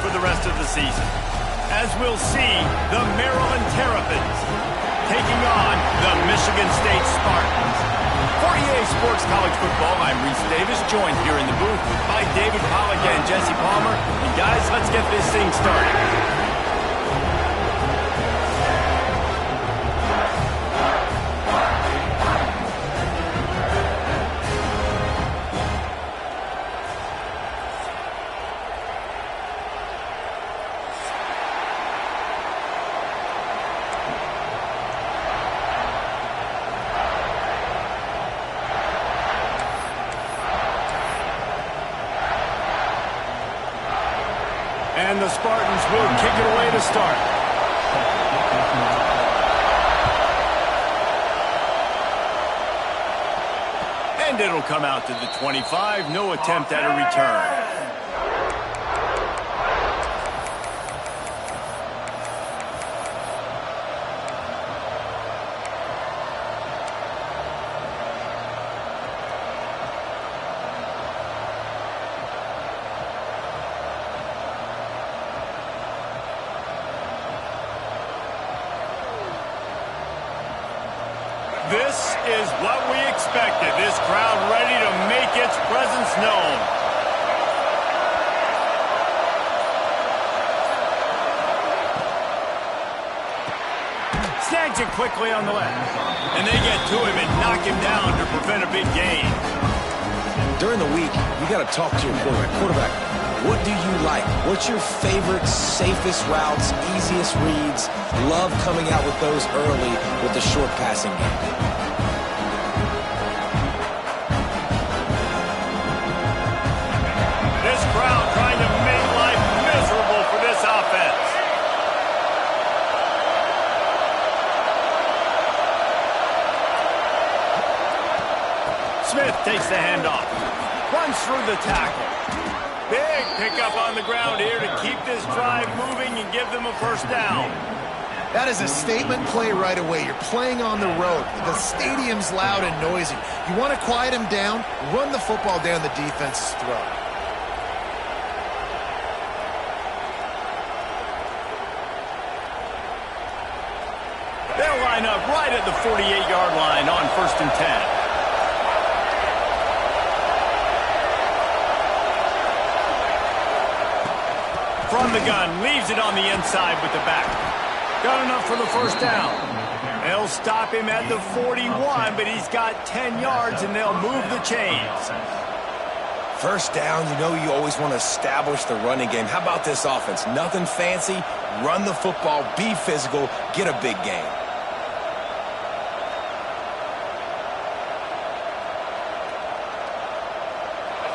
for the rest of the season. As we'll see, the Maryland Terrapins taking on the Michigan State Spartans. For EA Sports College Football, I'm Reese Davis, joined here in the booth by David Pollack and Jesse Palmer. And guys, let's get this thing started. And the Spartans will kick it away to start. And it'll come out to the 25. No attempt at a return. This is what we expected. This crowd ready to make its presence known. Snags it quickly on the left. And they get to him and knock him down to prevent a big gain. During the week, you got to talk to your quarterback. What do you like? What's your favorite, safest routes, easiest reads? Love coming out with those early with the short passing game. This crowd trying to make life miserable for this offense. Smith takes the handoff. Runs through the tackle. Big pickup on the ground here to keep this drive moving and give them a first down. That is a statement play right away. You're playing on the road. The stadium's loud and noisy. You want to quiet him down, run the football down the defense's throat. They'll line up right at the 48-yard line on 1st and 10. From the gun, leaves it on the inside with the back. Got enough for the first down. They'll stop him at the 41, but he's got 10 yards, and they'll move the chains. First down, you know you always want to establish the running game. How about this offense? Nothing fancy. Run the football, be physical, get a big gain.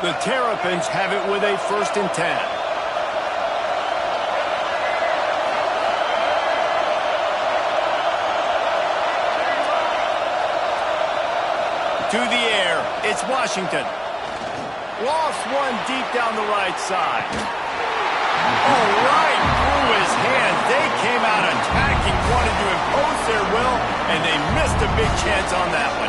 The Terrapins have it with a 1st and 10. To the air, it's Washington. Lost one deep down the right side. Oh, right through his hands. They came out attacking, wanted to impose their will, and they missed a big chance on that one.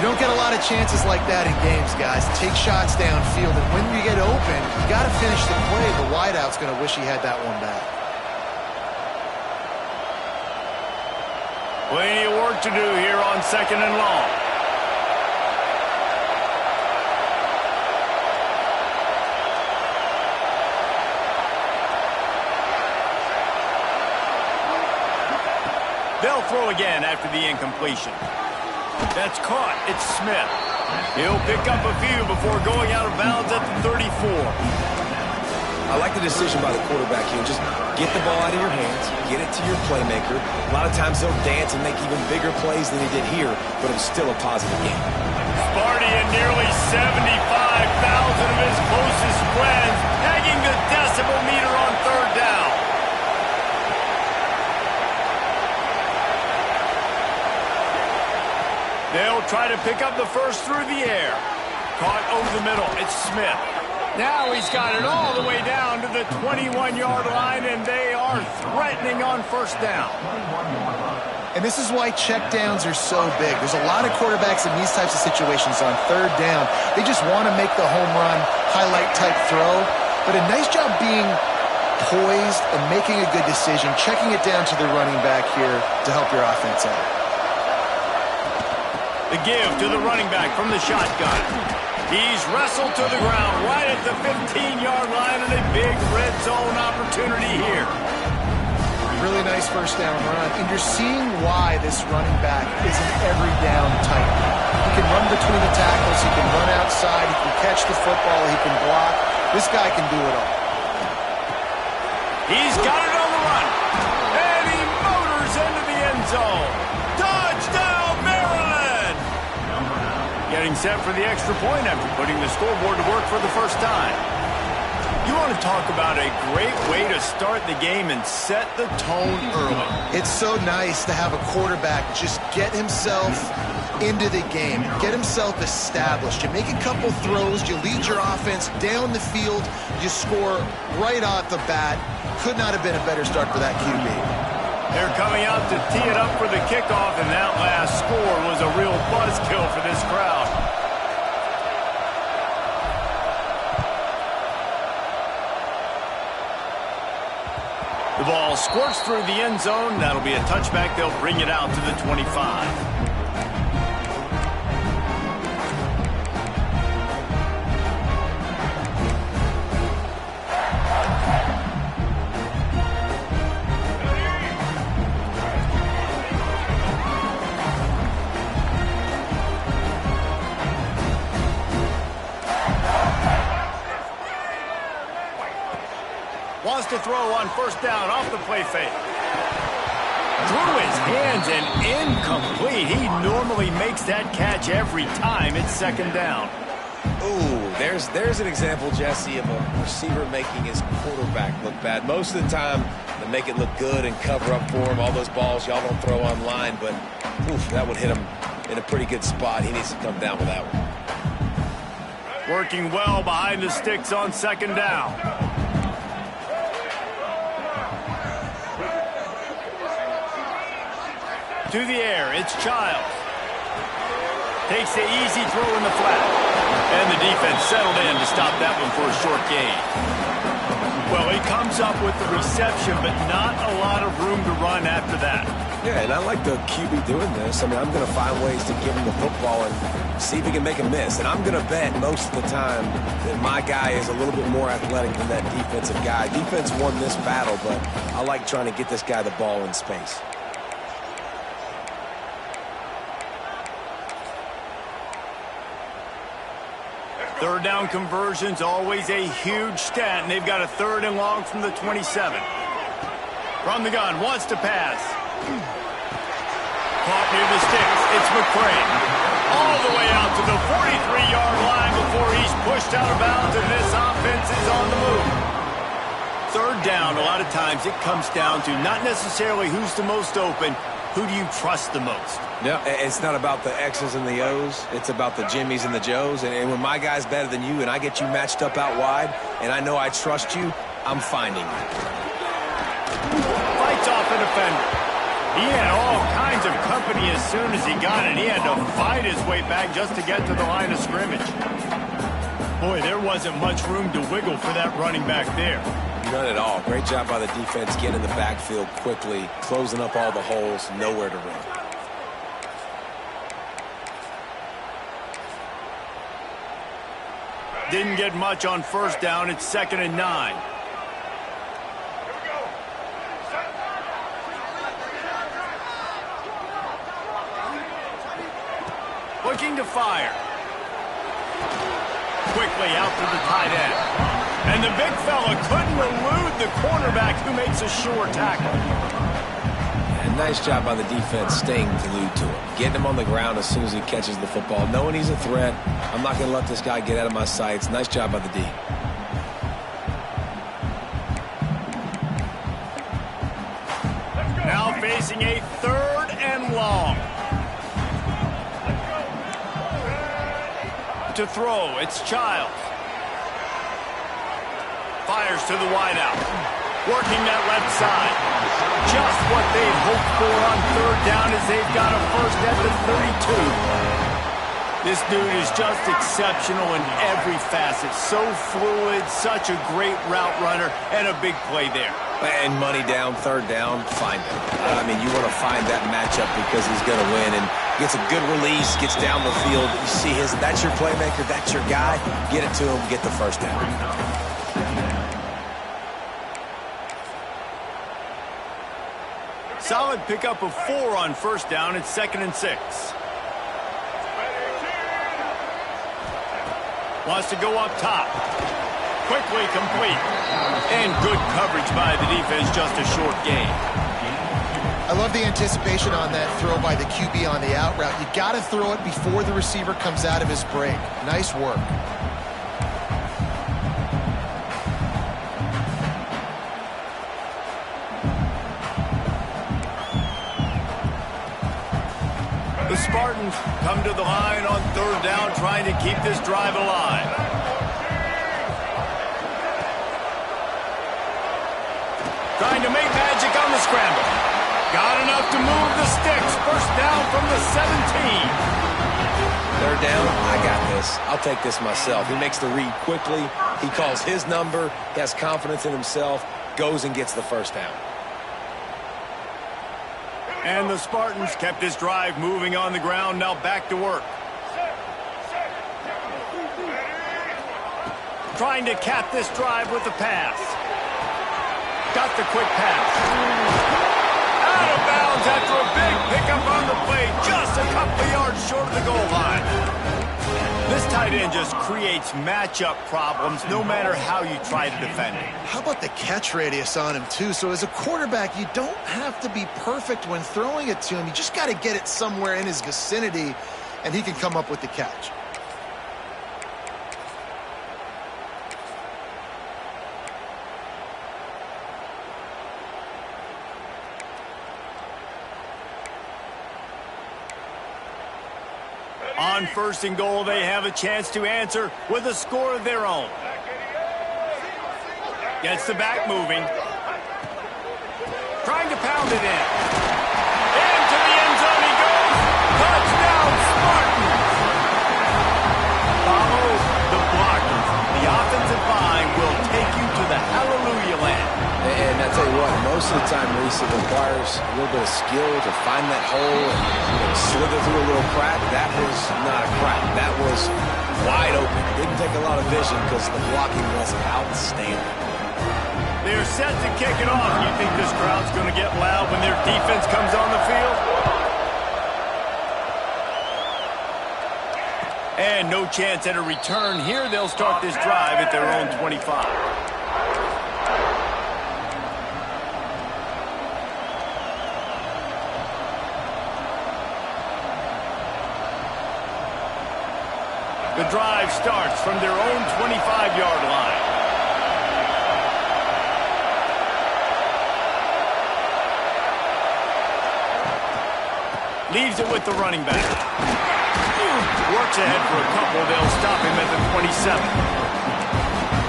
You don't get a lot of chances like that in games, guys. Take shots downfield, and when you get open, you got to finish the play. The wideout's going to wish he had that one back. Plenty of work to do here on 2nd and long. They'll throw again after the incompletion. That's caught. It's Smith. He'll pick up a few before going out of bounds at the 34. I like the decision by the quarterback here. Just get the ball out of your hands, get it to your playmaker. A lot of times they'll dance and make even bigger plays than he did here, but it was still a positive game. Sparty and nearly 75,000 of his closest friends pegging the decibel meter on 3rd down. They'll try to pick up the first through the air. Caught over the middle. It's Smith. Now he's got it all the way down to the 21-yard line, and they are threatening on 1st down. And this is why checkdowns are so big. There's a lot of quarterbacks in these types of situations on 3rd down. They just want to make the home run, highlight type throw. But a nice job being poised and making a good decision, checking it down to the running back here to help your offense out. The give to the running back from the shotgun. He's wrestled to the ground right at the 15-yard line, and a big red zone opportunity here. Really nice first down run, and you're seeing why this running back is an every down type. He can run between the tackles, he can run outside, he can catch the football, he can block. This guy can do it all. He's got it on the run, and he motors into the end zone. Touchdown, Maryland! Getting set for the extra point after putting the scoreboard to work for the first time. You want to talk about a great way to start the game and set the tone early. It's so nice to have a quarterback just get himself into the game, get himself established. You make a couple throws, you lead your offense down the field, you score right off the bat. Could not have been a better start for that QB. They're coming out to tee it up for the kickoff, and that last score was a real buzzkill for this crowd. The ball squirts through the end zone. That'll be a touchback. They'll bring it out to the 25. Wants to throw on first down off the play fake. Through his hands and incomplete. He normally makes that catch every time. It's second down. Ooh, there's an example, Jesse, of a receiver making his quarterback look bad. Most of the time, they make it look good and cover up for him. All those balls y'all don't throw online, but oof, that would hit him in a pretty good spot. He needs to come down with that one. Working well behind the sticks on second down. To the air, it's Childs. Takes the easy throw in the flat. And the defense settled in to stop that one for a short gain. Well, he comes up with the reception, but not a lot of room to run after that. Yeah, and I like the QB doing this. I mean, I'm going to find ways to give him the football and see if he can make a miss. And I'm going to bet most of the time that my guy is a little bit more athletic than that defensive guy. Defense won this battle, but I like trying to get this guy the ball in space. Third down conversion's always a huge stat, and they've got a third and long from the 27. From the gun, wants to pass. Caught near the sticks. It's McCray. All the way out to the 43-yard line before he's pushed out of bounds, and this offense is on the move. Third down, a lot of times it comes down to not necessarily who's the most open, who do you trust the most? No, it's not about the X's and the O's. It's about the Jimmys and the Joes. And when my guy's better than you and I get you matched up out wide and I know I trust you, I'm finding you. Fights off a defender. He had all kinds of company as soon as he got it. He had to fight his way back just to get to the line of scrimmage. Boy, there wasn't much room to wiggle for that running back there. None at all. Great job by the defense getting in the backfield quickly, closing up all the holes, nowhere to run. Didn't get much on first down. It's 2nd and 9. Looking to fire. Quickly out to the tight end. And the big fella couldn't elude the cornerback who makes a sure tackle. And nice job by the defense staying glued to him. Getting him on the ground as soon as he catches the football. Knowing he's a threat. I'm not going to let this guy get out of my sights. Nice job by the D. Now facing a 3rd and long. To throw, it's Childs. Fires to the wideout. Working that left side. Just what they've hoped for on third down as they've got a first at the 32. This dude is just exceptional in every facet. So fluid, such a great route runner, and a big play there. And money down, third down, find him. I mean, you want to find that matchup because he's going to win. And gets a good release, gets down the field. You see that's your playmaker, that's your guy. Get it to him, get the first down. Solid pickup of 4 on first down. It's 2nd and 6. Wants to go up top. Quickly complete. And good coverage by the defense, just a short gain. I love the anticipation on that throw by the QB on the out route. You got to throw it before the receiver comes out of his break. Nice work. The Spartans come to the line on third down, trying to keep this drive alive. Trying to make magic on the scramble. Got enough to move the sticks. First down from the 17. Third down, I got this. I'll take this myself. He makes the read quickly. He calls his number. He has confidence in himself. Goes and gets the first down. And the Spartans kept this drive moving on the ground. Now back to work. Trying to cap this drive with the pass. Got the quick pass. Out of bounds after a big pickup on the play. Just a couple of yards short of the goal line. This tight end just creates matchup problems no matter how you try to defend it. How about the catch radius on him, too? So as a quarterback, you don't have to be perfect when throwing it to him. You just got to get it somewhere in his vicinity, and he can come up with the catch. On 1st and goal, they have a chance to answer with a score of their own. Gets the back moving. Trying to pound it in. Into the end zone he goes. Touchdown, Spartans! Follow the blockers. The offensive line will take you to the hallelujah land. And I tell you what, most of the time, Reese, it requires a little bit of skill to find that hole and slither through a little crack. That was not a crack. That was wide open. Didn't take a lot of vision because the blocking was outstanding. They're set to kick it off. You think this crowd's going to get loud when their defense comes on the field? And no chance at a return here. They'll start this drive at their own 25. The drive starts from their own 25-yard line. Leaves it with the running back. Works ahead for a couple. They'll stop him at the 27.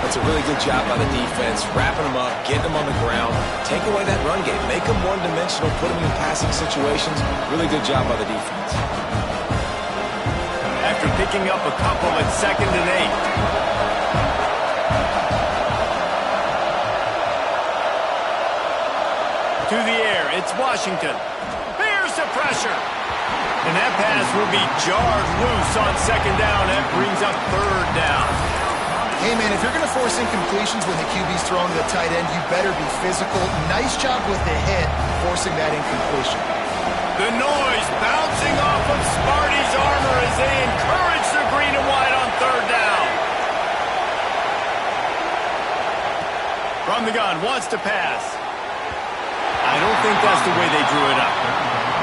That's a really good job by the defense, wrapping him up, getting him on the ground, take away that run game, make him one-dimensional, put him in passing situations. Really good job by the defense. After picking up a couple at 2nd and 8. To the air, it's Washington. Here's the pressure. And that pass will be jarred loose on 2nd down. That brings up 3rd down. Hey, man, if you're going to force incompletions when the QB's throwing to the tight end, you better be physical. Nice job with the hit, forcing that incompletion. The noise bouncing off of Sparty's armor as they encourage the green and white on 3rd down. From the gun, wants to pass. I don't think that's the way they drew it up.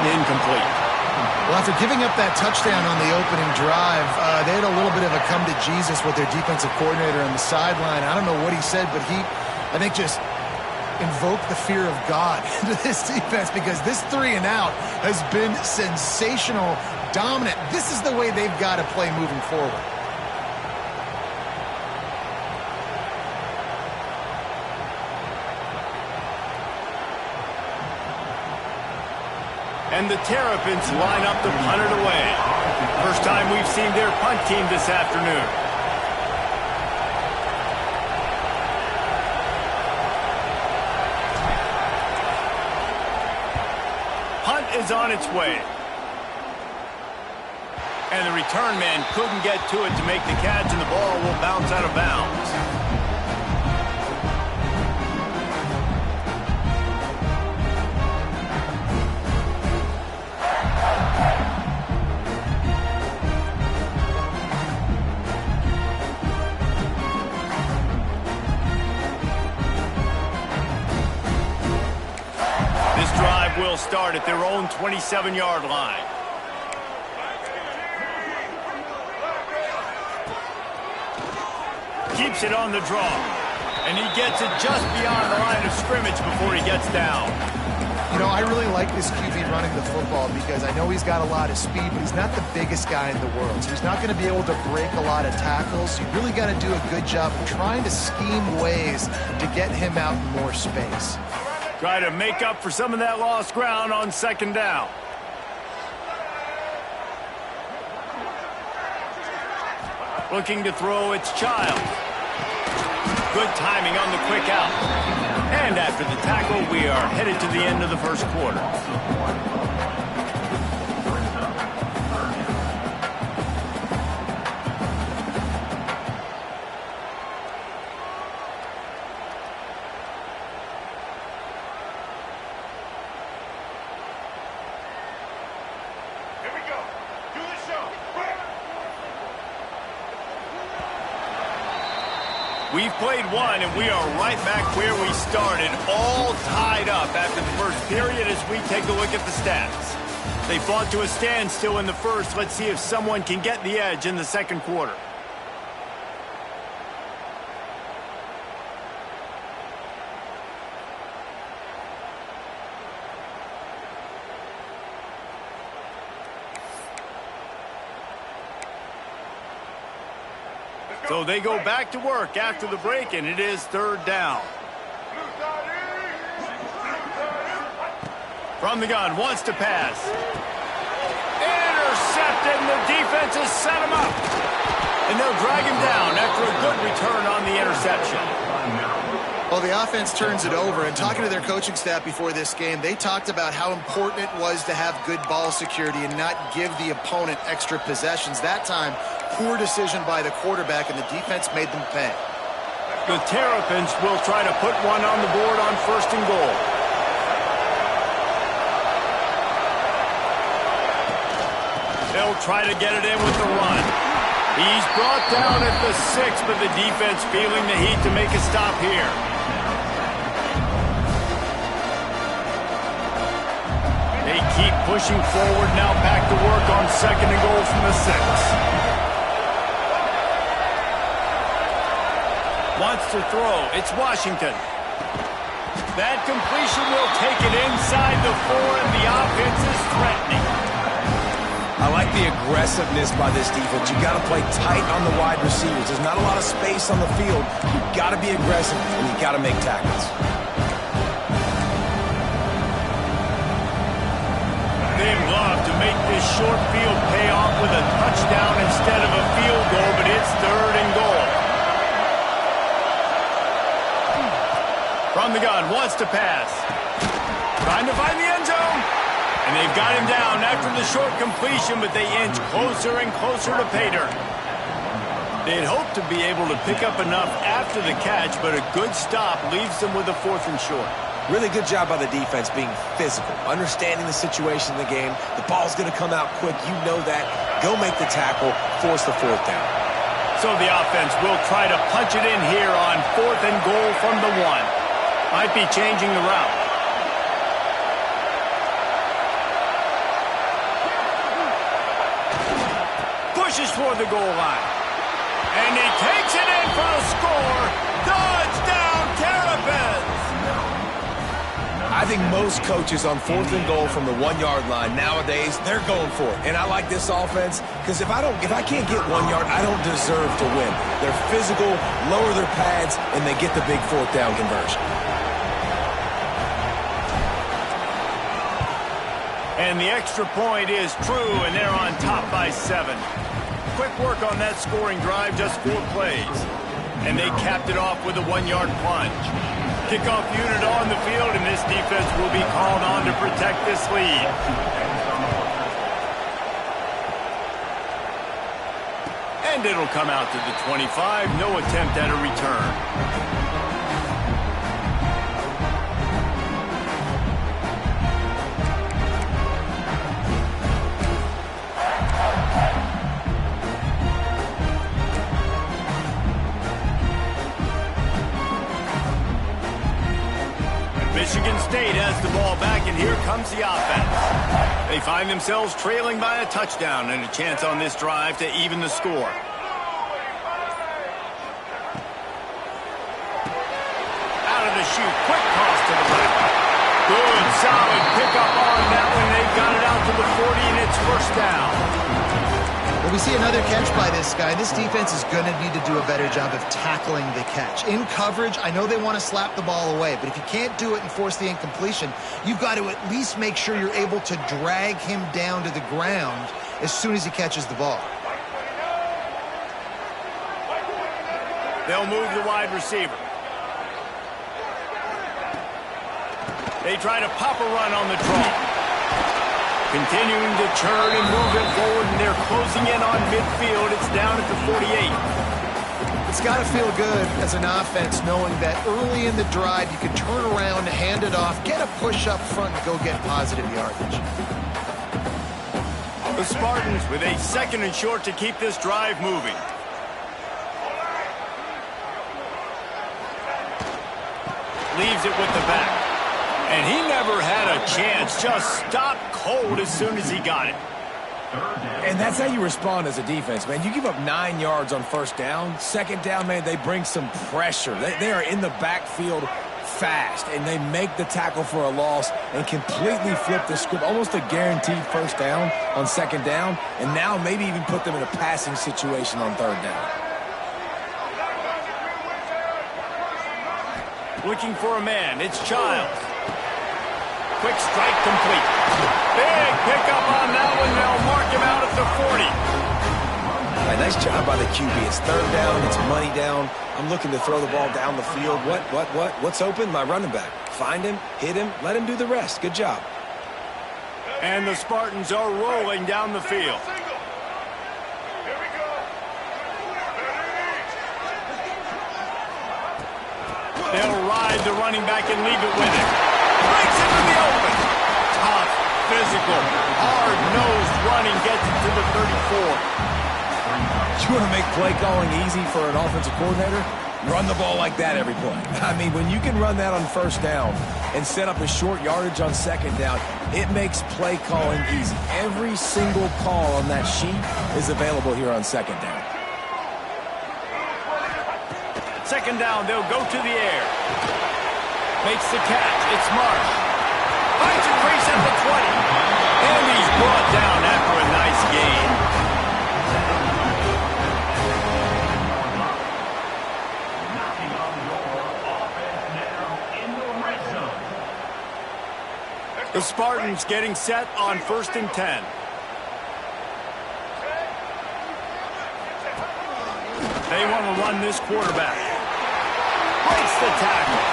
Incomplete. Well, after giving up that touchdown on the opening drive, they had a little bit of a come to Jesus with their defensive coordinator on the sideline. I don't know what he said, but he, I think, just invoked the fear of God into this defense because this 3 and out has been sensational, dominant. This is the way they've got to play moving forward. And the Terrapins line up to punt it away. First time we've seen their punt team this afternoon. Punt is on its way. And the return man couldn't get to it to make the catch, and the ball will bounce out of bounds. This drive will start at their own 27-yard line. Keeps it on the draw, and he gets it just beyond the line of scrimmage before he gets down. You know, I really like this QB running the football because I know he's got a lot of speed, but he's not the biggest guy in the world. So he's not going to be able to break a lot of tackles. You really got to do a good job of trying to scheme ways to get him out in more space. Try to make up for some of that lost ground on second down. Looking to throw, it's Child. Good timing on the quick out. And after the tackle, we are headed to the end of the first quarter. Here we go. Do the show. We've played one, and we are right back where we started, all tied up after the first period as we take a look at the stats. They fought to a standstill in the first. Let's see if someone can get the edge in the second quarter. So they go back to work after the break, and it is third down. From the gun, wants to pass. Intercepted, and the defense has set him up. And they'll drag him down after a good return on the interception. Well, the offense turns it over, and talking to their coaching staff before this game, they talked about how important it was to have good ball security and not give the opponent extra possessions. That time, poor decision by the quarterback, and the defense made them pay. The Terrapins will try to put one on the board on first and goal. They'll try to get it in with the run. He's brought down at the 6, but the defense feeling the heat to make a stop here. They keep pushing forward, now back to work on second and goal from the 6. Wants to throw. It's Washington. That completion will take it inside the 4, and the offense is threatening. I like the aggressiveness by this defense. You got to play tight on the wide receivers. There's not a lot of space on the field. You got to be aggressive, and you got to make tackles. They'd love to make this short field pay off with a touchdown instead of a field goal, but it's third and goal. From the gun, wants to pass. Trying to find the end zone. And they've got him down after the short completion, but they inch closer and closer to pay dirt. They'd hoped to be able to pick up enough after the catch, but a good stop leaves them with a 4th and short. Really good job by the defense being physical, understanding the situation in the game. The ball's going to come out quick. You know that. Go make the tackle, force the 4th down. So the offense will try to punch it in here on 4th and goal from the 1. Might be changing the route. Pushes toward the goal line. And he takes it in for a score. Touchdown, Terrapins! I think most coaches on 4th and goal from the 1-yard line nowadays, they're going for it. And I like this offense because if I can't get 1 yard, I don't deserve to win. They're physical, lower their pads, and they get the big 4th down conversion. And the extra point is true, and they're on top by 7. Quick work on that scoring drive, just 4 plays. And they capped it off with a 1-yard plunge. Kickoff unit on the field, and this defense will be called on to protect this lead. And it'll come out to the 25. No attempt at a return. Michigan State has the ball back, and here comes the offense. They find themselves trailing by a touchdown and a chance on this drive to even the score. Out of the chute, quick toss to the left. Good, solid pickup on that one. They've got it out to the 40, and it's first down. Well, we see another catch by this guy. This defense is going to need to do a better job of tackling the catch. In coverage, I know they want to slap the ball away, but if you can't do it and force the incompletion, you've got to at least make sure you're able to drag him down to the ground as soon as he catches the ball. They'll move the wide receiver. They try to pop a run on the draw. Continuing to churn and move it forward, and they're closing in on midfield. It's down at the 48. It's got to feel good as an offense knowing that early in the drive you can turn around, hand it off, get a push up front, and go get positive yardage. The Spartans with a 2nd and short to keep this drive moving. Leaves it with the back. And he never had a chance, just stopped cold as soon as he got it. And that's how you respond as a defense, man. You give up 9 yards on first down. 2nd down, man, they bring some pressure. They are in the backfield fast, and they make the tackle for a loss and completely flip the script. Almost a guaranteed first down on 2nd down, and now maybe even put them in a passing situation on 3rd down. Looking for a man, it's Childs. Quick strike complete. Big pickup on that one. They'll mark him out at the 40. Right, nice job by the QB. It's 3rd down. It's money down. I'm looking to throw the ball down the field. What's open? My running back. Find him, hit him, let him do the rest. Good job. And the Spartans are rolling down the field. They'll ride the running back and leave it with him. Breaks into the open. Tough, physical, hard-nosed running gets it to the 34. You want to make play calling easy for an offensive coordinator? Run the ball like that every play. I mean, when you can run that on 1st down and set up a short yardage on 2nd down, it makes play calling easy. Every single call on that sheet is available here on 2nd down. 2nd down, they'll go to the air. Makes the catch. It's Marsh. Finds a crease at the 20. And he's brought down after a nice gain. The Spartans getting set on 1st and 10. They want to run this quarterback. Breaks the tackle.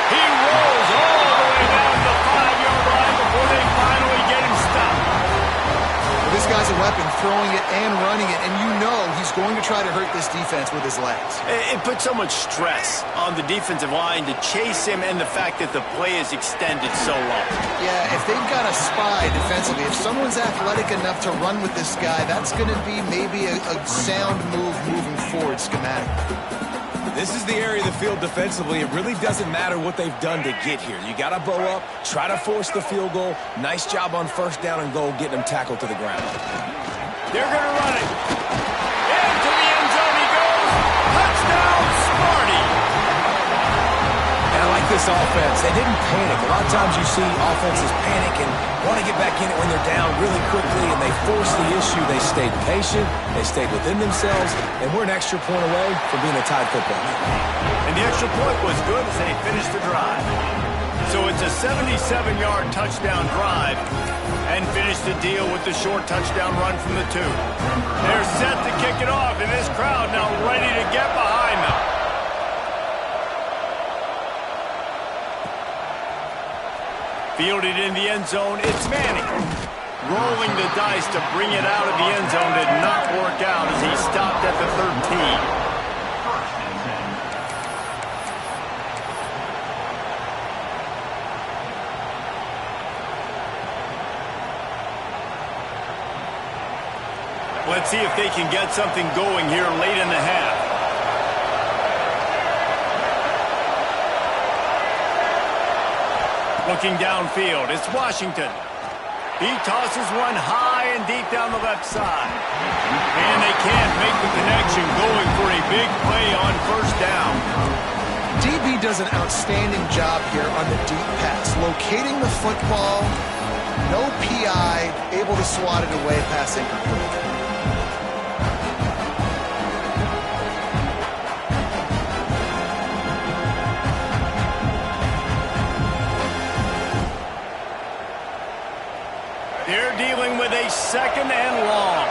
He rolls all the way down the 5-yard line before they finally get him stopped. Well, this guy's a weapon, throwing it and running it, and you know he's going to try to hurt this defense with his legs. It puts so much stress on the defensive line to chase him, and the fact that the play is extended so long. Yeah, if they've got a spy defensively, if someone's athletic enough to run with this guy, that's going to be maybe a sound move moving forward schematically. This is the area of the field defensively. It really doesn't matter what they've done to get here. You got to bow up, try to force the field goal. Nice job on 1st down and goal, getting them tackled to the ground. They're going to run it. Into the end zone he goes. Touchdown, Sparty. And I like this offense. They didn't panic. A lot of times you see offenses panic and want to get back in it when they're down really quickly, and they force the issue. They stayed patient. They stayed within themselves, and we're an extra point away from being a tied football game. And the extra point was good as they finished the drive. So it's a 77-yard touchdown drive and finish the deal with the short touchdown run from the 2. They're set to kick it off, and this crowd now ready to get behind them. Fielded in the end zone, it's Manning. Rolling the dice to bring it out of the end zone did not work out as he stopped at the 13. Let's see if they can get something going here late in the half. Looking downfield, it's Washington. He tosses one high and deep down the left side. And they can't make the connection, going for a big play on first down. DB does an outstanding job here on the deep pass, locating the football, no PI, able to swat it away past incomplete. They're dealing with a second and long.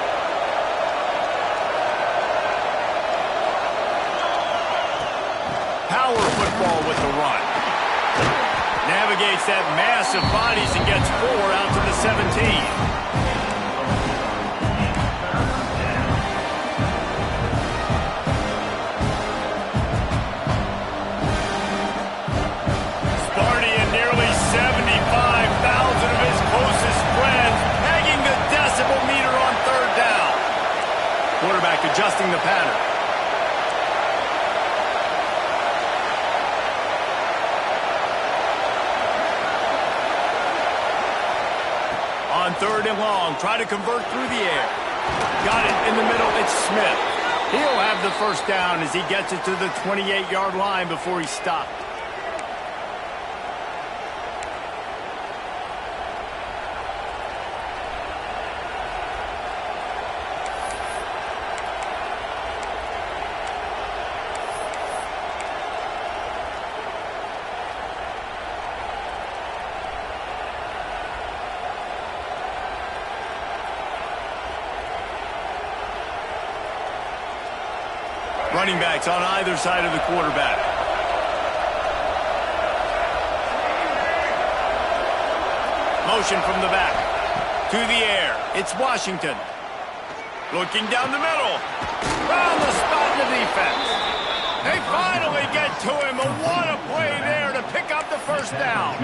Power football with the run. Navigates that mass of bodies and gets 4 out to the 17. Quarterback adjusting the pattern. On 3rd and long, try to convert through the air. Got it in the middle, it's Smith. He'll have the first down as he gets it to the 28-yard line before he stopped. Running backs on either side of the quarterback. Motion from the back. To the air. It's Washington. Looking down the middle. Found the spot in the defense. They finally get to him. And what a play there to pick up the first down.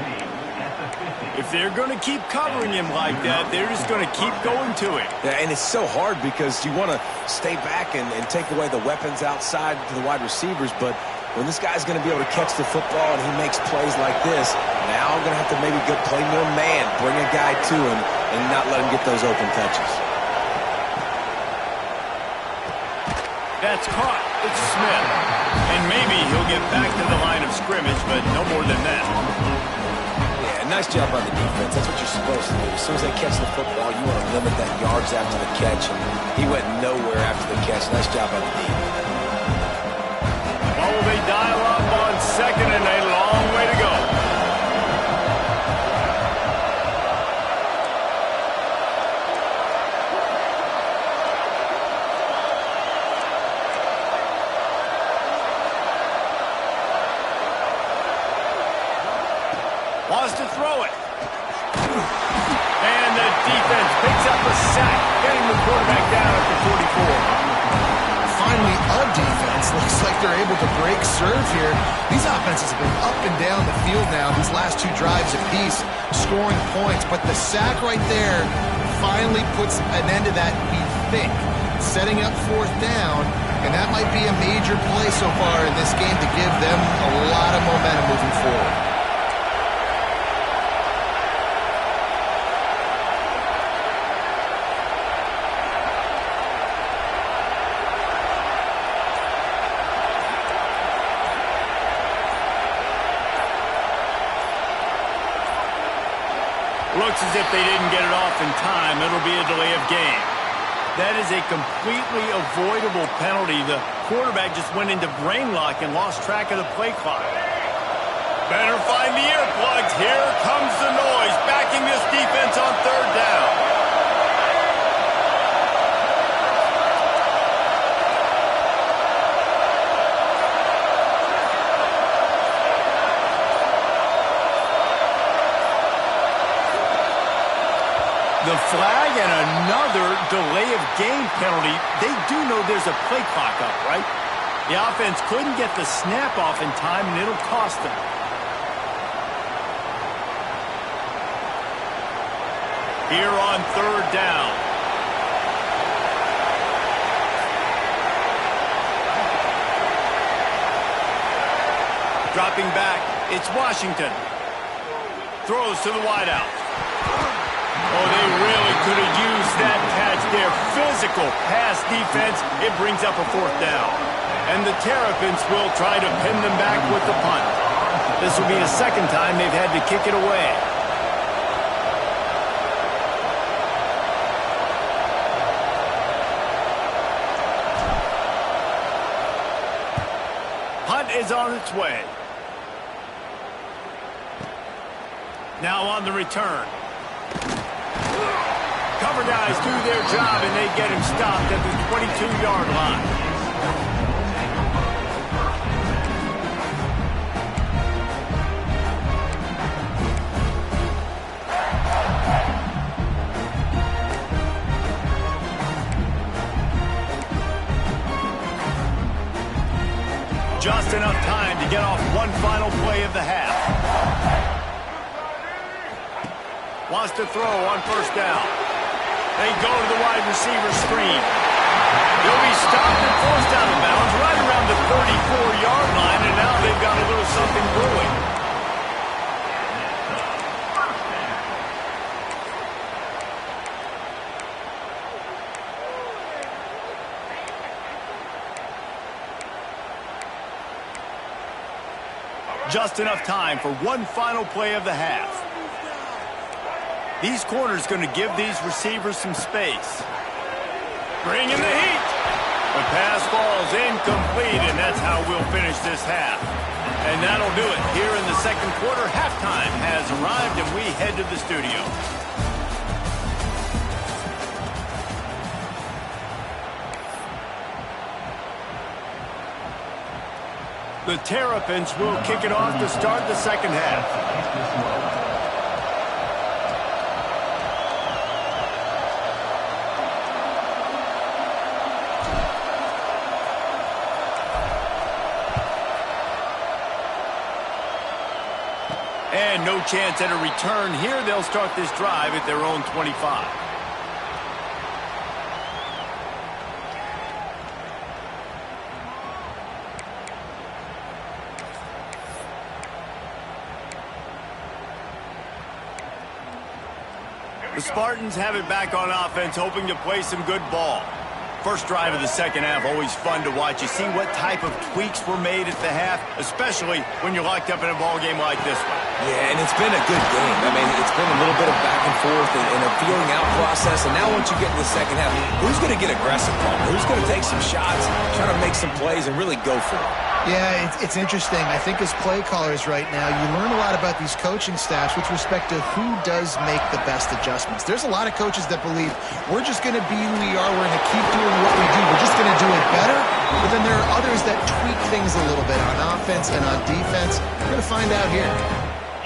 If they're going to keep covering him like that, they're just going to keep going to him. Yeah, and it's so hard because you want to stay back and take away the weapons outside to the wide receivers, but when this guy's going to be able to catch the football and he makes plays like this, now I'm going to have to maybe go play more man, bring a guy to him, and not let him get those open touches. That's caught. It's Smith. And maybe he'll get back to the line of scrimmage, but no more than that. Nice job on the defense. That's what you're supposed to do. As soon as they catch the football, you want to limit that yards after the catch, and he went nowhere after the catch. Nice job on the defense. Oh, they dial up on 2nd and a long way to go. Wants to throw it. And the defense picks up a sack, getting the quarterback down at the 44. Finally, a defense. Looks like they're able to break serve here. These offenses have been up and down the field now, these last 2 drives apiece, scoring points. But the sack right there finally puts an end to that, we think. Setting up 4th down, and that might be a major play so far in this game to give them a lot of momentum moving forward. Looks as if they didn't get it off in time. It'll be a delay of game. That is a completely avoidable penalty. The quarterback just went into brain lock and lost track of the play clock. Better find the earplugs. Here The flag and another delay of game penalty. They do know there's a play clock up, right? The offense couldn't get the snap off in time, and it'll cost them. Here on third down. Dropping back, it's Washington. Throws to the wideout. Oh, they really could have used that catch there. Physical pass defense. It brings up a fourth down. And the Terrapins will try to pin them back with the punt. This will be the second time they've had to kick it away. Punt is on its way. Now on the return. Cover guys do their job, and they get him stopped at the 22-yard line. Just enough time to get off one final play of the half. Wants to throw on first down. They go to the wide receiver screen. He'll be stopped and forced out of bounds right around the 34-yard line, and now they've got a little something brewing. Just enough time for one final play of the half. These corners going to give these receivers some space. Bringing the heat. The pass falls incomplete, and that's how we'll finish this half. And that'll do it. Here in the second quarter, halftime has arrived, and we head to the studio. The Terrapins will kick it off to start the second half. And no chance at a return here. They'll start this drive at their own 25. The Spartans have it back on offense, hoping to play some good ball. First drive of the second half, always fun to watch. You see what type of tweaks were made at the half, especially when you're locked up in a ball game like this one. Yeah, and it's been a good game. I mean, it's been a little bit of back and forth and a feeling out process. And now once you get in the second half, who's going to get aggressive, Paul? Who's going to take some shots, try to make some plays, and really go for it? Yeah, it's interesting. I think as play callers right now, you learn a lot about these coaching staffs with respect to who does make the best adjustments. There's a lot of coaches that believe we're just going to be who we are. We're going to keep doing what we do. We're just going to do it better. But then there are others that tweak things a little bit on offense and on defense. We're going to find out here.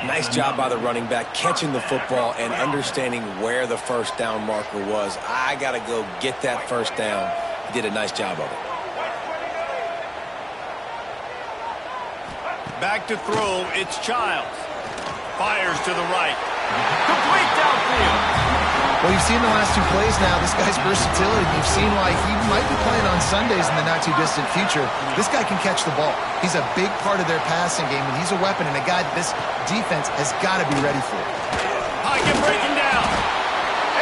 Nice job by the running back, catching the football and understanding where the first down marker was. I got to go get that first down. He did a nice job of it. Back to throw, it's Childs. Fires to the right. Complete downfield. Well, you've seen the last two plays now, this guy's versatility. You've seen why he might be playing on Sundays in the not-too-distant future. This guy can catch the ball. He's a big part of their passing game, and he's a weapon and a guy this defense has got to be ready for. Pocket breaking down.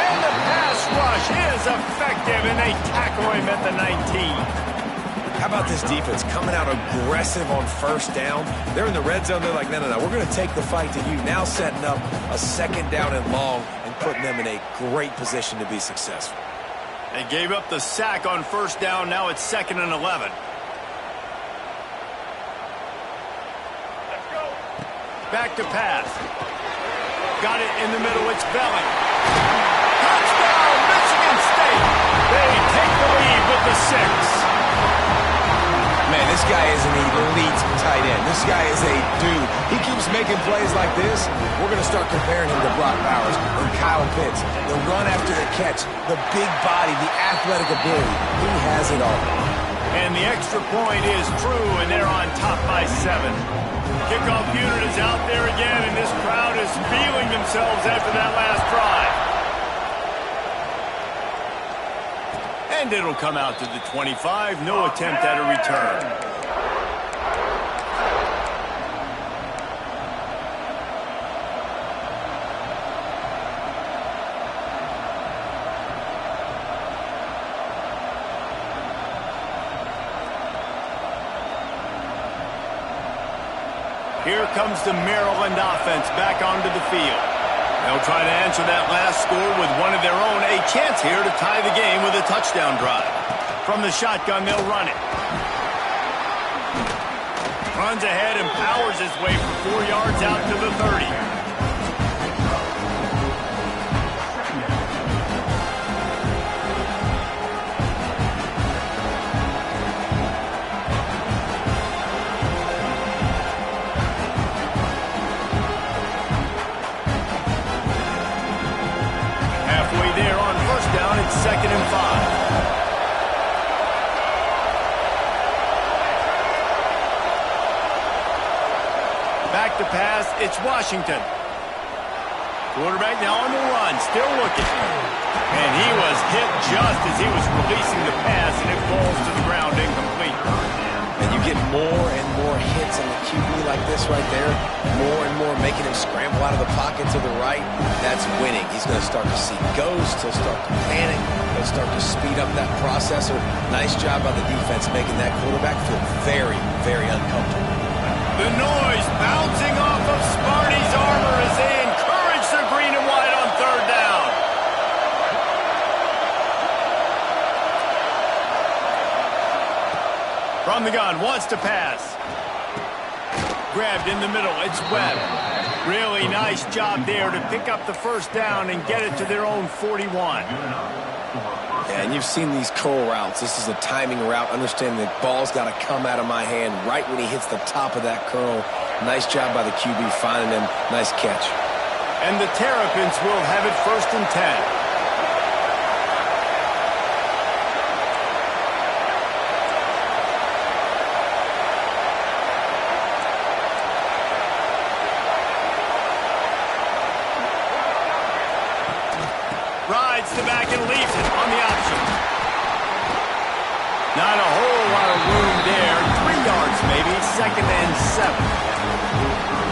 And the pass rush is effective, and they tackle him at the 19. How about this defense coming out aggressive on first down? They're in the red zone. They're like, no, we're going to take the fight to you. Now setting up a second down and long and putting them in a great position to be successful. They gave up the sack on first down. Now it's 2nd and 11. Back to pass. Got it in the middle. It's Belling. Touchdown, Michigan State. They take the lead with the 6. man, this guy is an elite tight end. This guy is a dude. He keeps making plays like this. We're going to start comparing him to Brock Bowers and Kyle Pitts. The run after the catch, the big body, the athletic ability. He has it all. And the extra point is true, and they're on top by 7. Kickoff unit is out there again, and this crowd is feeling themselves after that last drive. And it'll come out to the 25. No attempt at a return. Here comes the Maryland offense back onto the field. They'll try to answer that last score with one of their own. A chance here to tie the game with a touchdown drive. From the shotgun, they'll run it. Runs ahead and powers his way for 4 yards out to the 30. There on first down, it's 2nd and 5. Back to pass, it's Washington. Quarterback now on the run, still looking. And he was hit just as he was releasing the pass, and it falls to the ground incomplete. And you get more and more hits on the QB like this right there. More and more making him scramble out of the pocket to the right. That's winning. He's going to start to see ghosts. He'll start to panic. He'll start to speed up that processor. Nice job by the defense making that quarterback feel very, very uncomfortable. The noise bouncing off of Sparty's armor as they encourage the green and white on 3rd down. From the gun, wants to pass. Grabbed in the middle, it's Webb. Really nice job there to pick up the first down and get it to their own 41. Yeah, and you've seen these curl routes. This is a timing route. Understand the ball's got to come out of my hand right when he hits the top of that curl. Nice job by the QB finding him. Nice catch. And the Terrapins will have it 1st and 10. Rides the back and leaves it on the option. Not a whole lot of room there. 3 yards maybe, 2nd and 7.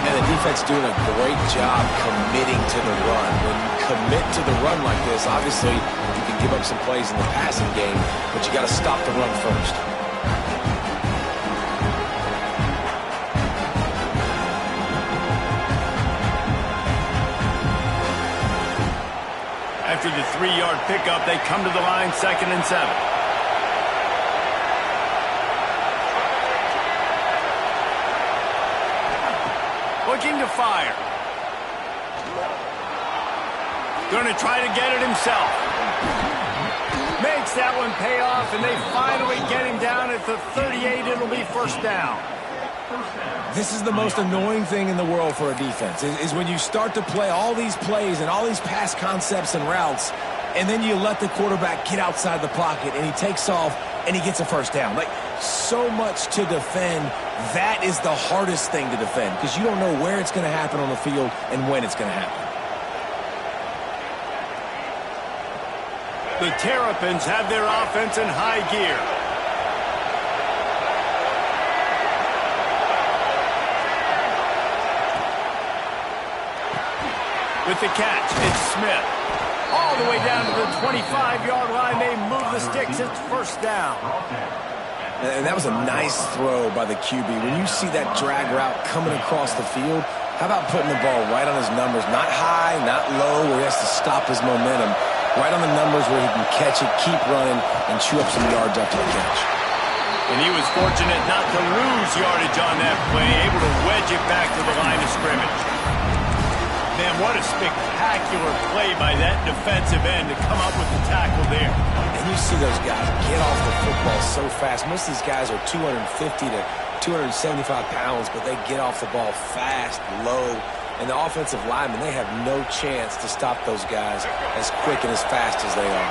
And the defense doing a great job committing to the run. When you commit to the run like this, obviously you can give up some plays in the passing game, but you got to stop the run first. After the 3-yard pickup, they come to the line, 2nd and 7. Looking to fire. Going to try to get it himself. Makes that one pay off, and they finally get him down at the 38. It'll be 1st down. This is the most annoying thing in the world for a defense, is when you start to play all these plays and all these pass concepts and routes, and then you let the quarterback get outside the pocket, and he takes off, and he gets a 1st down. Like, so much to defend. That is the hardest thing to defend, because you don't know where it's going to happen on the field and when it's going to happen. The Terrapins have their offense in high gear. With the catch, it's Smith. All the way down to the 25-yard line. They move the sticks. It's 1st down. And that was a nice throw by the QB. When you see that drag route coming across the field, how about putting the ball right on his numbers? Not high, not low, where he has to stop his momentum. Right on the numbers where he can catch it, keep running, and chew up some yards after the catch. And he was fortunate not to lose yardage on that play, able to wedge it back to the line of scrimmage. Man, what a spectacular play by that defensive end to come up with the tackle there. And you see those guys get off the football so fast. Most of these guys are 250 to 275 pounds, but they get off the ball fast, low. And the offensive linemen, they have no chance to stop those guys as quick and as fast as they are.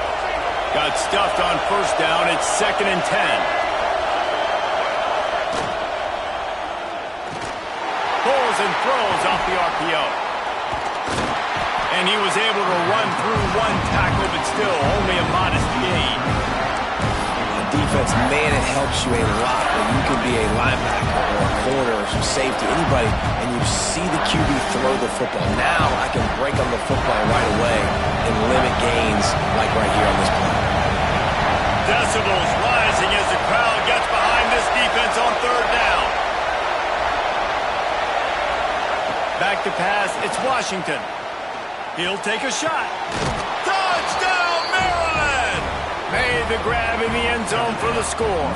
Got stuffed on first down. It's 2nd and 10. Pulls and throws off the RPO. And he was able to run through one tackle, but still only a modest gain. Defense, man, it helps you a lot when you can be a linebacker or a corner or some safety, anybody, and you see the QB throw the football. Now I can break on the football right away and limit gains like right here on this play. Decibels rising as the crowd gets behind this defense on 3rd down. Back to pass, it's Washington. He'll take a shot. Touchdown, Maryland! Made the grab in the end zone for the score.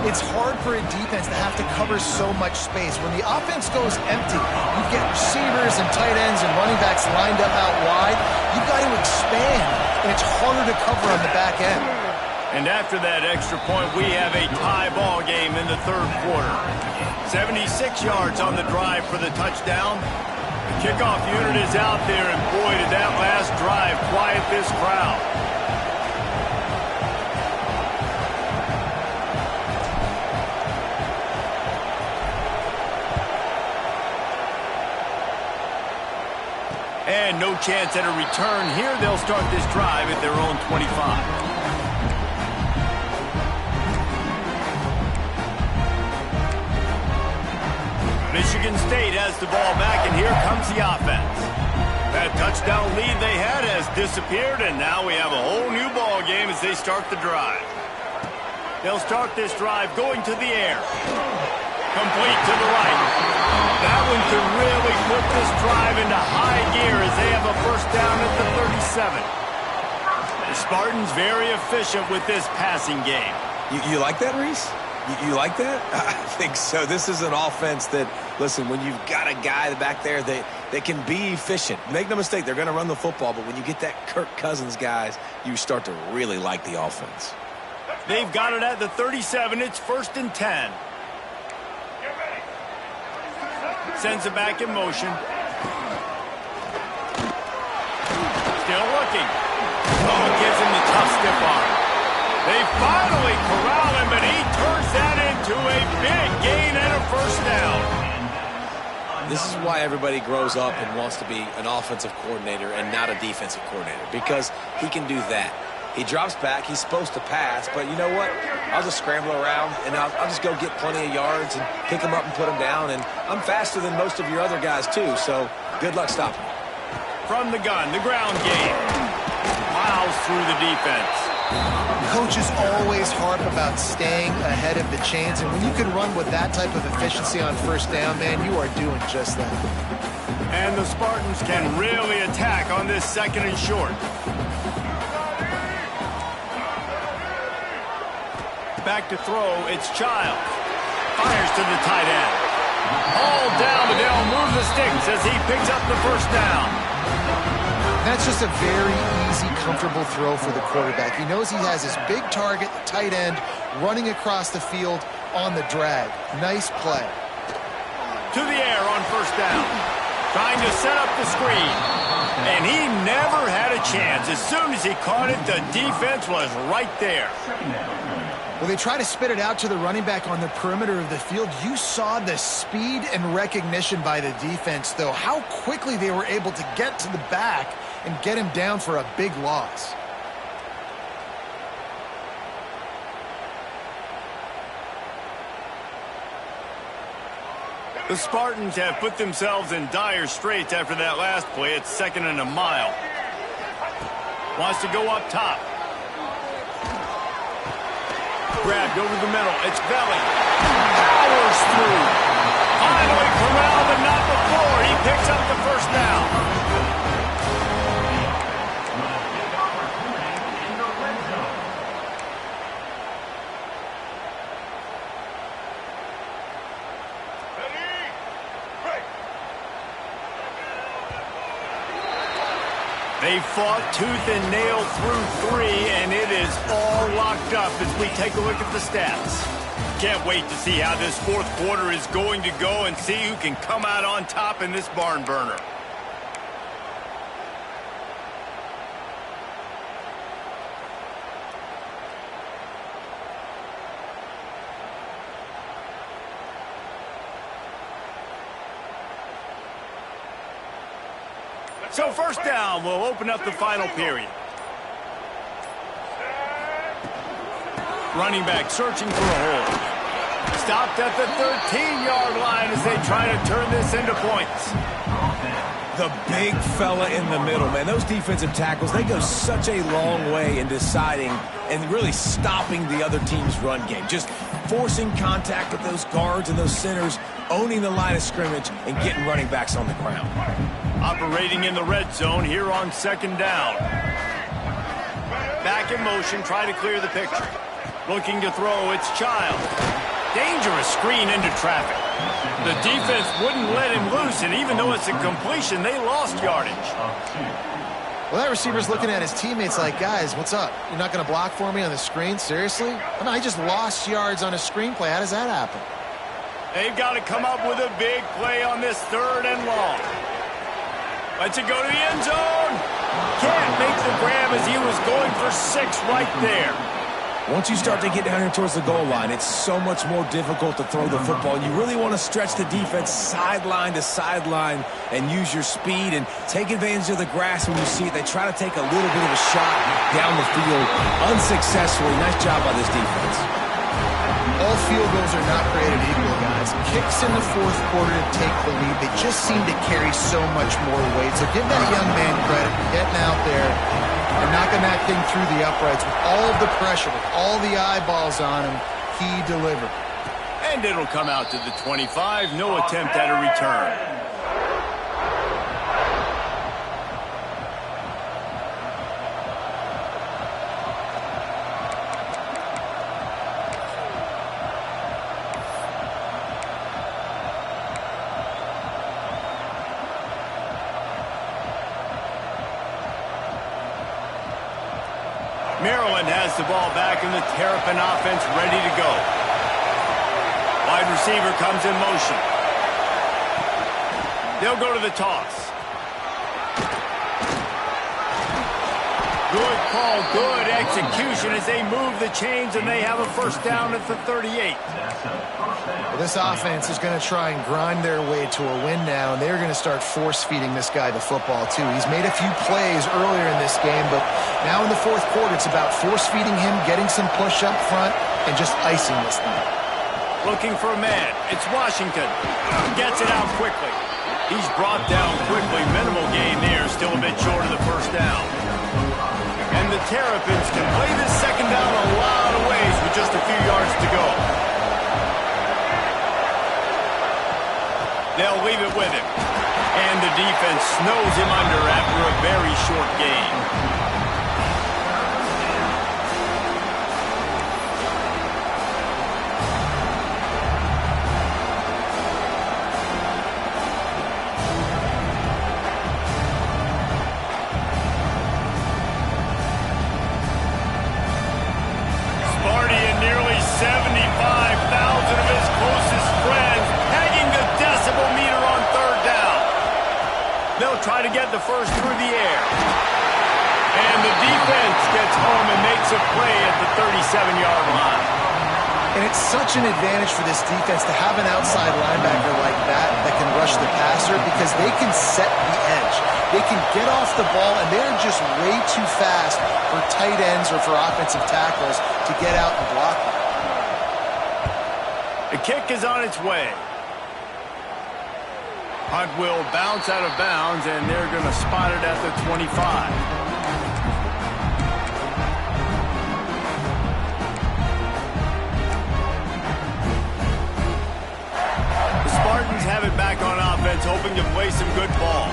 It's hard for a defense to have to cover so much space. When the offense goes empty, you get receivers and tight ends and running backs lined up out wide. You've got to expand, and it's harder to cover on the back end. And after that extra point, we have a tie ball game in the 3rd quarter. 76 yards on the drive for the touchdown. The kickoff unit is out there, and boy, did that last drive quiet this crowd. And no chance at a return here. They'll start this drive at their own 25. Michigan State has the ball back, and here comes the offense. That touchdown lead they had has disappeared, and now we have a whole new ball game as they start the drive. They'll start this drive going to the air. Complete to the right. That one could really put this drive into high gear as they have a first down at the 37. The Spartans very efficient with this passing game. You like that, Reese? You like that? I think so. This is an offense that, listen, when you've got a guy back there that can be efficient. Make no mistake, they're going to run the football, but when you get that Kirk Cousins guys, you start to really like the offense. They've got it at the 37. It's 1st and 10. Sends it back in motion. Still looking. Oh, gives him the tough stiff arm. They finally corral him, but he turns that into a big gain and a first down. This is why everybody grows up and wants to be an offensive coordinator and not a defensive coordinator, because he can do that. He drops back. He's supposed to pass, but you know what? I'll just scramble around, and I'll just go get plenty of yards and pick him up and put him down, and I'm faster than most of your other guys, too, so good luck stopping. From the gun, the ground game. Plows through the defense. Coaches always harp about staying ahead of the chains, and when you can run with that type of efficiency on first down, man, you are doing just that. And the Spartans can really attack on this 2nd and short. Back to throw, it's Childs. Fires to the tight end. All down, but they'll move the sticks as he picks up the first down. That's just a very easy, comfortable throw for the quarterback. He knows he has his big target, the tight end, running across the field on the drag. Nice play. To the air on first down. Trying to set up the screen. And he never had a chance. As soon as he caught it, the defense was right there. Well, they try to spit it out to the running back on the perimeter of the field. You saw the speed and recognition by the defense, though. How quickly they were able to get to the back and get him down for a big loss. The Spartans have put themselves in dire straits after that last play. It's 2nd and a mile. Wants to go up top. Grabbed over the middle. It's Belly. Powers through. Finally corralled, but not before. He picks up the first down. They fought tooth and nail through 3, and it is all locked up as we take a look at the stats. Can't wait to see how this fourth quarter is going to go and see who can come out on top in this barn burner. So first down, we'll open up the final period. Running back searching for a hole. Stopped at the 13-yard line as they try to turn this into points. The big fella in the middle, man. Those defensive tackles, they go such a long way in deciding and really stopping the other team's run game. Just forcing contact with those guards and those centers, owning the line of scrimmage, and getting running backs on the ground. Operating in the red zone here on second down. Back in motion, try to clear the picture. Looking to throw, it's Child. Dangerous screen into traffic. The defense wouldn't let him loose, and even though it's a completion, they lost yardage. Well, that receiver's looking at his teammates like, guys, what's up? You're not going to block for me on the screen? Seriously? I mean, I just lost yards on a screenplay. How does that happen? They've got to come up with a big play on this 3rd and long. Lets it go to the end zone. Can't make the grab as he was going for 6 right there. Once you start to get down here towards the goal line, it's so much more difficult to throw the football. You really want to stretch the defense sideline to sideline and use your speed and take advantage of the grass when you see it. They try to take a little bit of a shot down the field unsuccessfully. Nice job by this defense. All field goals are not created equal, guys. Kicks in the 4th quarter to take the lead. They just seem to carry so much more weight. So give that young man credit for getting out there and knocking that thing through the uprights with all of the pressure, with all the eyeballs on him. He delivered. And it'll come out to the 25. No attempt at a return. Maryland has the ball back in the Terrapin offense ready to go. Wide receiver comes in motion. They'll go to the toss. Good call, good execution as they move the chains and they have a first down at the 38. This offense is going to try and grind their way to a win now, and they're going to start force-feeding this guy the football, too. He's made a few plays earlier in this game, but now in the 4th quarter, it's about force-feeding him, getting some push up front, and just icing this thing. Looking for a man. It's Washington. Gets it out quickly. He's brought down quickly. Minimal gain there, still a bit short of the first down. And the Terrapins can play this second down a lot of ways with just a few yards to go. They'll leave it with him. And the defense snows him under after a very short gain. Try to get the first through the air. And the defense gets home and makes a play at the 37-yard line. And it's such an advantage for this defense to have an outside linebacker like that can rush the passer because they can set the edge. They can get off the ball, and they're just way too fast for tight ends or for offensive tackles to get out and block them. The kick is on its way. Punt will bounce out of bounds, and they're going to spot it at the 25. The Spartans have it back on offense, hoping to play some good ball.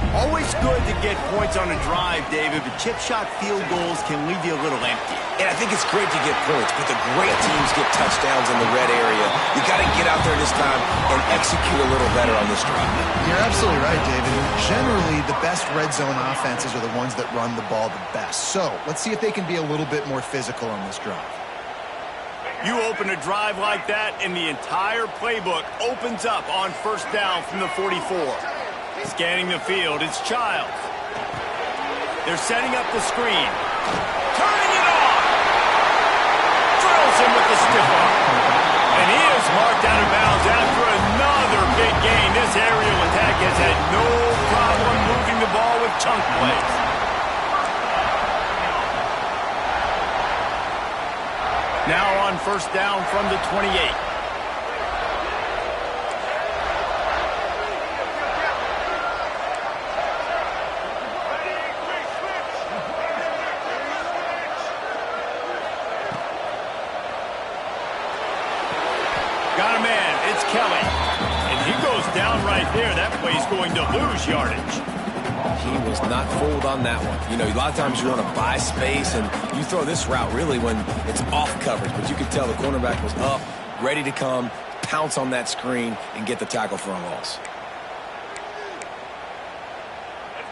Always good to get points on a drive, David, but chip shot field goals can leave you a little empty. And I think it's great to get points, but the great teams get touchdowns in the red area. You got to get out there this time and execute a little better on this drive. You're absolutely right, David. Generally, the best red zone offenses are the ones that run the ball the best. So let's see if they can be a little bit more physical on this drive. You open a drive like that, and the entire playbook opens up on first down from the 44. Scanning the field, it's Childs. They're setting up the screen. Turning it on! Drills him with the stiff arm. And he is marked out of bounds after another big gain. This aerial attack has had no problem moving the ball with chunk plays. Now on first down from the 28. Got a man, it's Kelly. And he goes down right there. That play's going to lose yardage. He was not fooled on that one. You know, a lot of times you want to buy space, and you throw this route really when it's off coverage. But you could tell the cornerback was up, ready to come, pounce on that screen, and get the tackle for a loss.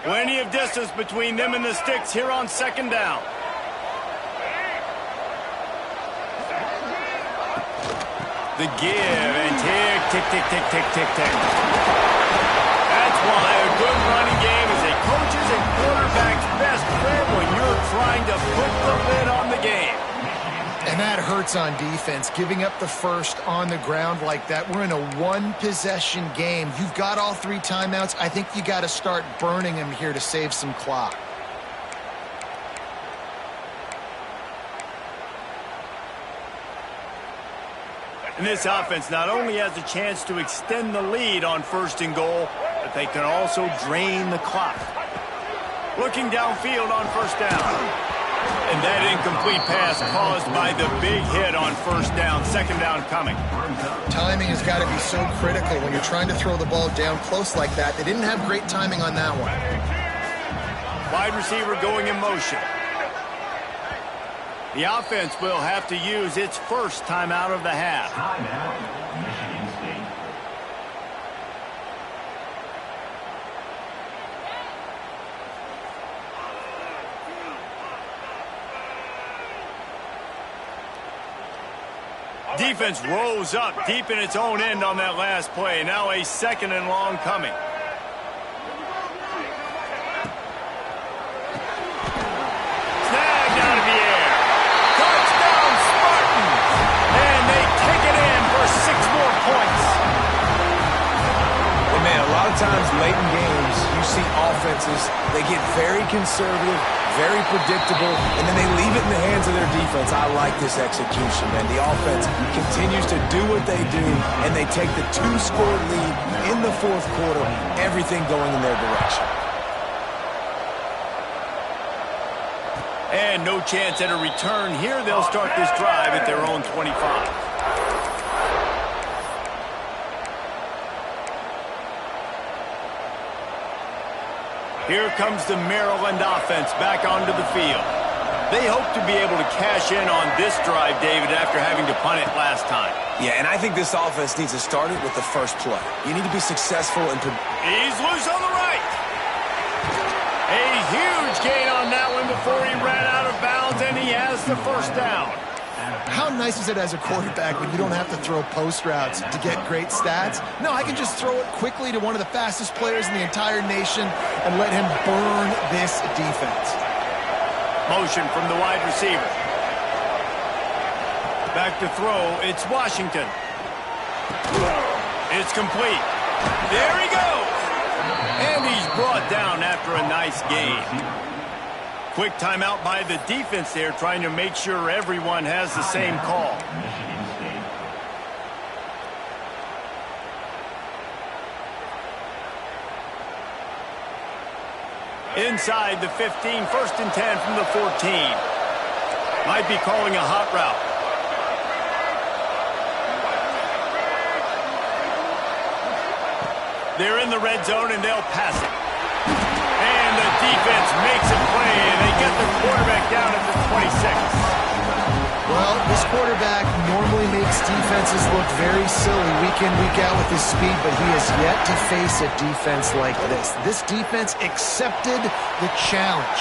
Plenty of distance between them and the sticks here on second down. The give and tick, tick, tick, tick, tick, tick, tick. That's why a good running game is a coach's and quarterback's best friend when you're trying to put the lid on the game. And that hurts on defense, giving up the first on the ground like that. We're in a one-possession game. You've got all 3 timeouts. I think you got to start burning them here to save some clock. And this offense not only has a chance to extend the lead on first and goal, but they can also drain the clock. Looking downfield on first down. And that incomplete pass caused by the big hit on first down. Second down coming. Timing has got to be so critical when you're trying to throw the ball down close like that. They didn't have great timing on that one. Wide receiver going in motion. The offense will have to use its first timeout of the half. Defense rose up deep in its own end on that last play. Now a second and long coming. Snagged out of the air. Touchdown Spartans! And they take it in for 6 more points. And man, a lot of times late in games, you see offenses, they get very conservative, very predictable, and then they leave it in the hands of their defense. I like this execution, man. The offense continues to do what they do, and they take the 2-score lead in the fourth quarter, everything going in their direction. And no chance at a return here. They'll start this drive at their own 25. Here comes the Maryland offense back onto the field. They hope to be able to cash in on this drive, David, after having to punt it last time. Yeah, and I think this offense needs to start it with the first play. You need to be successful in... He's loose on the right. A huge gain on that one before he ran out of bounds, and he has the first down. How nice is it as a quarterback when you don't have to throw post routes to get great stats? No, I can just throw it quickly to one of the fastest players in the entire nation and let him burn this defense. Motion from the wide receiver. Back to throw, it's Washington. It's complete. There he goes. And he's brought down after a nice gain. Quick timeout by the defense there, trying to make sure everyone has the same call. Inside the 15, first and 10 from the 14. Might be calling a hot route. They're in the red zone, and they'll pass it. defense makes a play, and they get the quarterback down at the 26. Well, this quarterback normally makes defenses look very silly week in, week out with his speed, but he has yet to face a defense like this. This defense accepted the challenge.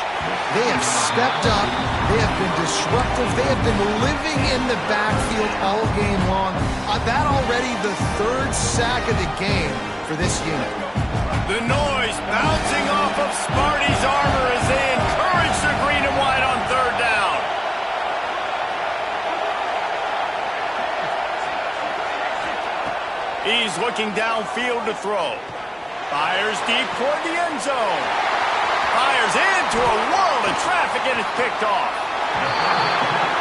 They have stepped up. They have been disruptive. They have been living in the backfield all game long. That already the third sack of the game for this unit. The noise bouncing off of Sparty's armor as they encourage the green and white on third down. He's looking downfield to throw. Fires deep toward the end zone. Fires into a world of traffic and it's picked off.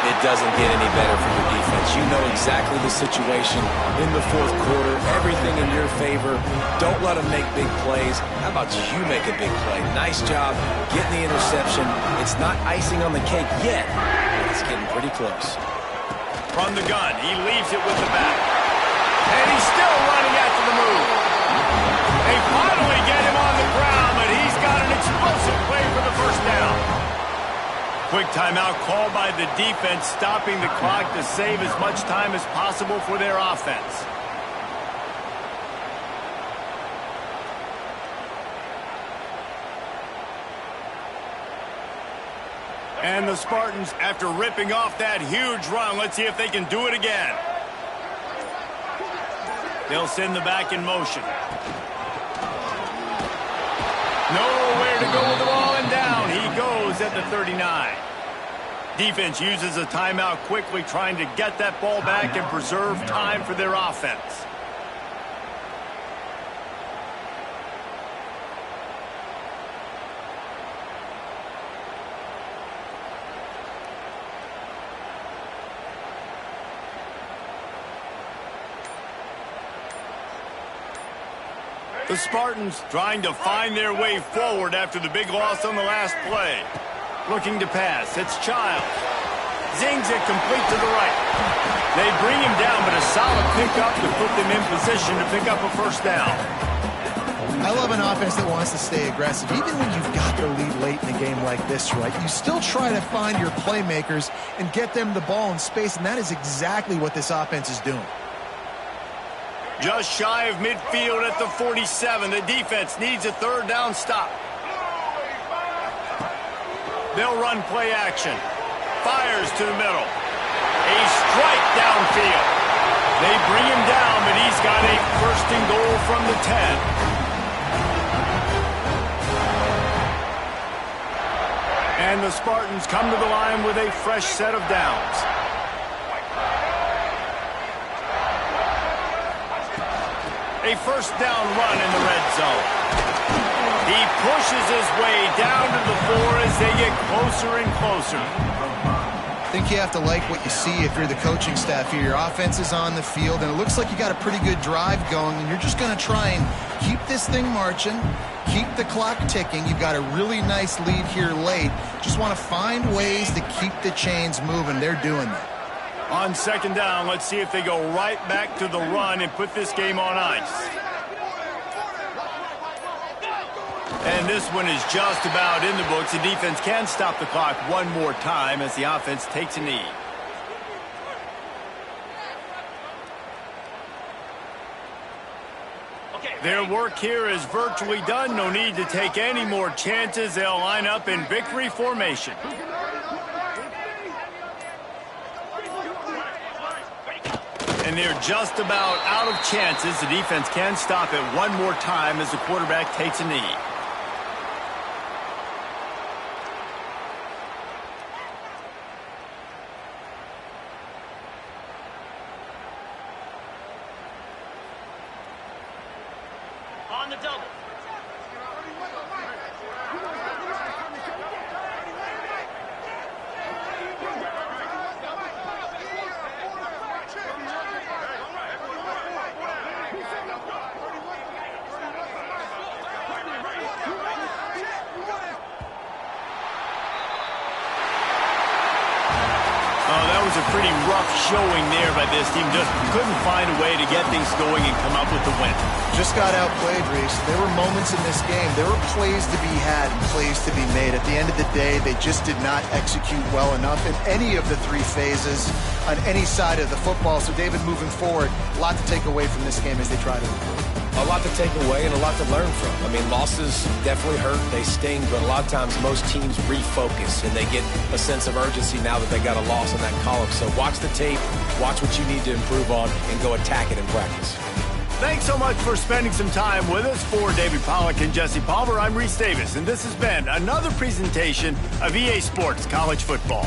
It doesn't get any better for your defense. You know exactly the situation in the fourth quarter. Everything in your favor. Don't let them make big plays. How about you make a big play? Nice job getting the interception. It's not icing on the cake yet, but it's getting pretty close. From the gun, he leaves it with the back. And he's still running after the move. They finally get him on the ground, but he's got an explosive play for the first down. Quick timeout called by the defense, stopping the clock to save as much time as possible for their offense. And the Spartans, after ripping off that huge run, let's see if they can do it again. They'll send the back in motion. Nowhere to go with the ball, and down he goes at the 39. Defense uses a timeout quickly, trying to get that ball back and preserve time for their offense. The Spartans trying to find their way forward after the big loss on the last play. Looking to pass. It's Child. Zings it complete to the right. They bring him down, but a solid pickup to put them in position to pick up a first down. I love an offense that wants to stay aggressive. Even when you've got the lead late in a game like this, right, you still try to find your playmakers and get them the ball in space, and that is exactly what this offense is doing. Just shy of midfield at the 47. The defense needs a third down stop. They'll run play action. Fires to the middle. A strike downfield. They bring him down, but he's got a first and goal from the 10. And the Spartans come to the line with a fresh set of downs. A first down run in the red zone. He pushes his way down to the 4 as they get closer and closer. I think you have to like what you see if you're the coaching staff here. Your offense is on the field, and it looks like you got a pretty good drive going, and you're just going to try and keep this thing marching, keep the clock ticking. You've got a really nice lead here late. Just want to find ways to keep the chains moving. They're doing that. On second down, let's see if they go right back to the run and put this game on ice. And this one is just about in the books. The defense can stop the clock one more time as the offense takes a knee. Their work here is virtually done. No need to take any more chances. They'll line up in victory formation. And they're just about out of chances. The defense can stop it one more time as the quarterback takes a knee. On the double. Oh, that was a pretty rough showing there by this team. Just couldn't find a way to get things going and come up with the win. Just got outplayed, Reese. There were moments in this game. There were plays to be had and plays to be made. At the end of the day, they just did not execute well enough in any of the three phases on any side of the football. So, David, moving forward, a lot to take away from this game as they try to improve. A lot to take away and a lot to learn from. I mean, losses definitely hurt, they sting, but a lot of times most teams refocus and they get a sense of urgency now that they got a loss in that column. So watch the tape, watch what you need to improve on, and go attack it in practice. Thanks so much for spending some time with us. For David Pollack and Jesse Palmer, I'm Reese Davis, and this has been another presentation of EA Sports College Football.